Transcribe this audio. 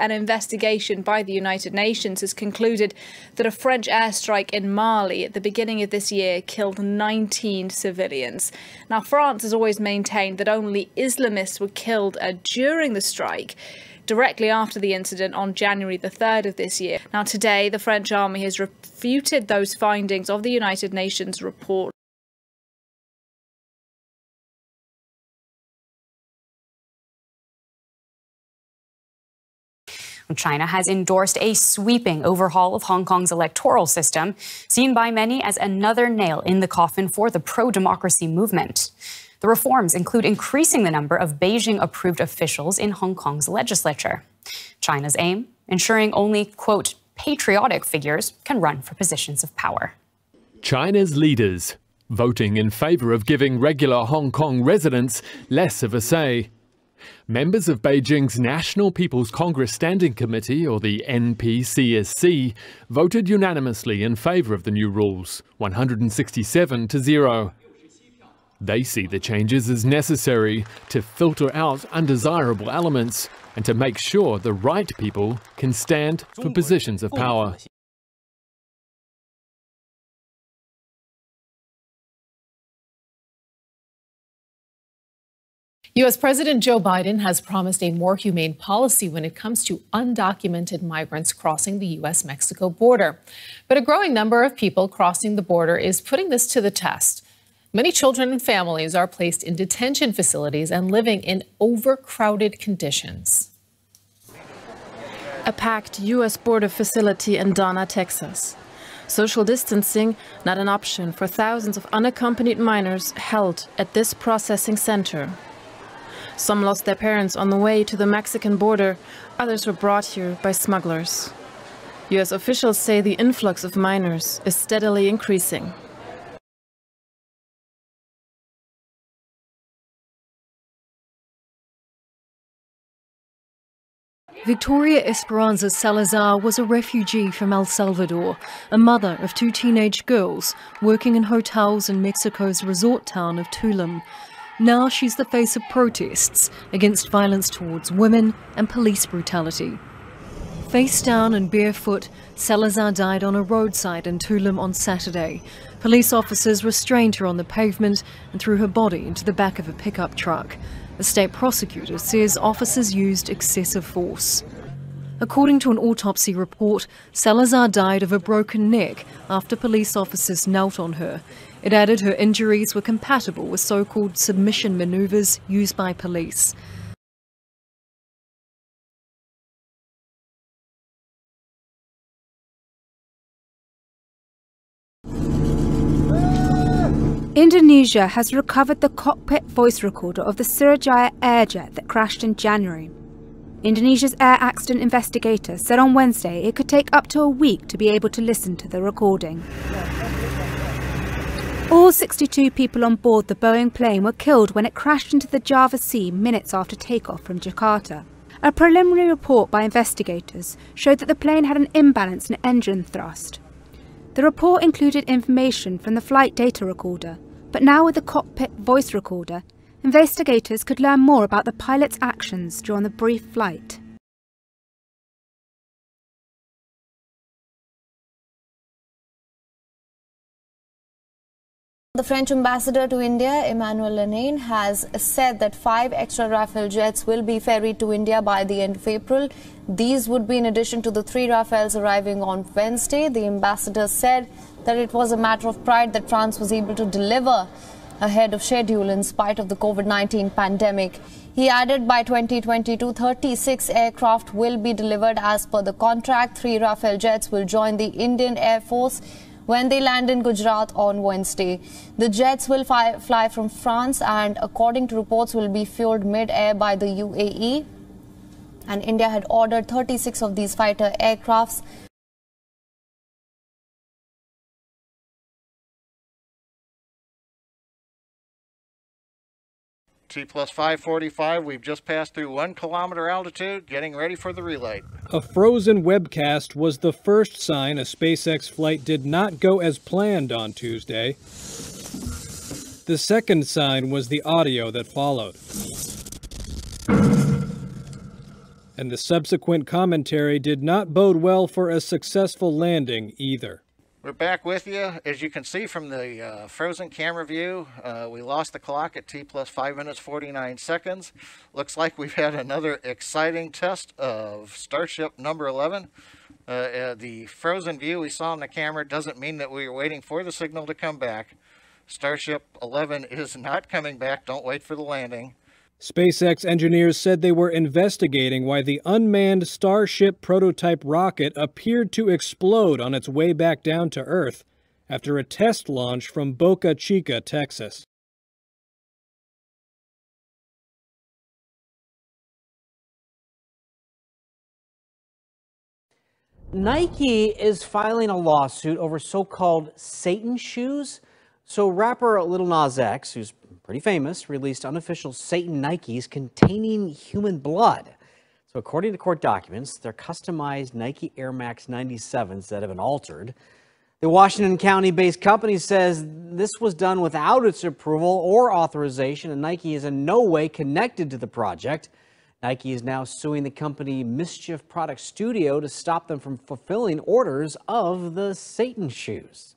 An investigation by the United Nations has concluded that a French airstrike in Mali at the beginning of this year killed 19 civilians. Now, France has always maintained that only Islamists were killed during the strike, directly after the incident on January the 3rd of this year. Now, today, the French army has refuted those findings of the United Nations report. China has endorsed a sweeping overhaul of Hong Kong's electoral system, seen by many as another nail in the coffin for the pro-democracy movement. The reforms include increasing the number of Beijing-approved officials in Hong Kong's legislature. China's aim, ensuring only, quote, patriotic figures can run for positions of power. China's leaders voting in favour of giving regular Hong Kong residents less of a say. Members of Beijing's National People's Congress Standing Committee, or the NPCSC, voted unanimously in favour of the new rules, 167 to 0. They see the changes as necessary to filter out undesirable elements and to make sure the right people can stand for positions of power. U.S. President Joe Biden has promised a more humane policy when it comes to undocumented migrants crossing the U.S.-Mexico border. But a growing number of people crossing the border is putting this to the test. Many children and families are placed in detention facilities and living in overcrowded conditions. A packed U.S. border facility in Donna, Texas. Social distancing not an option for thousands of unaccompanied minors held at this processing center. Some lost their parents on the way to the Mexican border, others were brought here by smugglers. U.S. officials say the influx of minors is steadily increasing. Victoria Esperanza Salazar was a refugee from El Salvador, a mother of 2 teenage girls working in hotels in Mexico's resort town of Tulum. Now she's the face of protests against violence towards women and police brutality. Face down and barefoot, Salazar died on a roadside in Tulum on Saturday. Police officers restrained her on the pavement and threw her body into the back of a pickup truck. The state prosecutor says officers used excessive force. According to an autopsy report, Salazar died of a broken neck after police officers knelt on her. It added her injuries were compatible with so-called submission maneuvers used by police. Indonesia has recovered the cockpit voice recorder of the Sriwijaya Air jet that crashed in January. Indonesia's air accident investigators said on Wednesday it could take up to a week to be able to listen to the recording. All 62 people on board the Boeing plane were killed when it crashed into the Java Sea minutes after takeoff from Jakarta. A preliminary report by investigators showed that the plane had an imbalance in engine thrust. The report included information from the flight data recorder, but now with the cockpit voice recorder, investigators could learn more about the pilot's actions during the brief flight. The French ambassador to India, Emmanuel Lenain, has said that 5 extra Rafale jets will be ferried to India by the end of April. These would be in addition to the 3 Rafales arriving on Wednesday. The ambassador said that it was a matter of pride that France was able to deliver ahead of schedule in spite of the COVID-19 pandemic. He added by 2022, 36 aircraft will be delivered as per the contract. 3 Rafale jets will join the Indian Air Force when they land in Gujarat on Wednesday. The jets will fly from France and, according to reports, will be fueled mid-air by the UAE. And India had ordered 36 of these fighter aircrafts. T+5 545, we've just passed through 1 kilometer altitude, getting ready for the relay. A frozen webcast was the first sign a SpaceX flight did not go as planned on Tuesday. The second sign was the audio that followed. And the subsequent commentary did not bode well for a successful landing either. We're back with you. As you can see from the frozen camera view, we lost the clock at T plus 5 minutes 49 seconds. Looks like we've had another exciting test of Starship number 11. The frozen view we saw on the camera doesn't mean that we were waiting for the signal to come back. Starship 11 is not coming back. Don't wait for the landing. SpaceX engineers said they were investigating why the unmanned Starship prototype rocket appeared to explode on its way back down to Earth after a test launch from Boca Chica, Texas. Nike is filing a lawsuit over so-called Satan shoes. So rapper Lil Nas X, who's pretty famous, released unofficial Satan Nikes containing human blood. So according to court documents, they're customized Nike Air Max 97s that have been altered. The Washington County-based company says this was done without its approval or authorization, and Nike is in no way connected to the project. Nike is now suing the company Mischief Product Studio to stop them from fulfilling orders of the Satan shoes.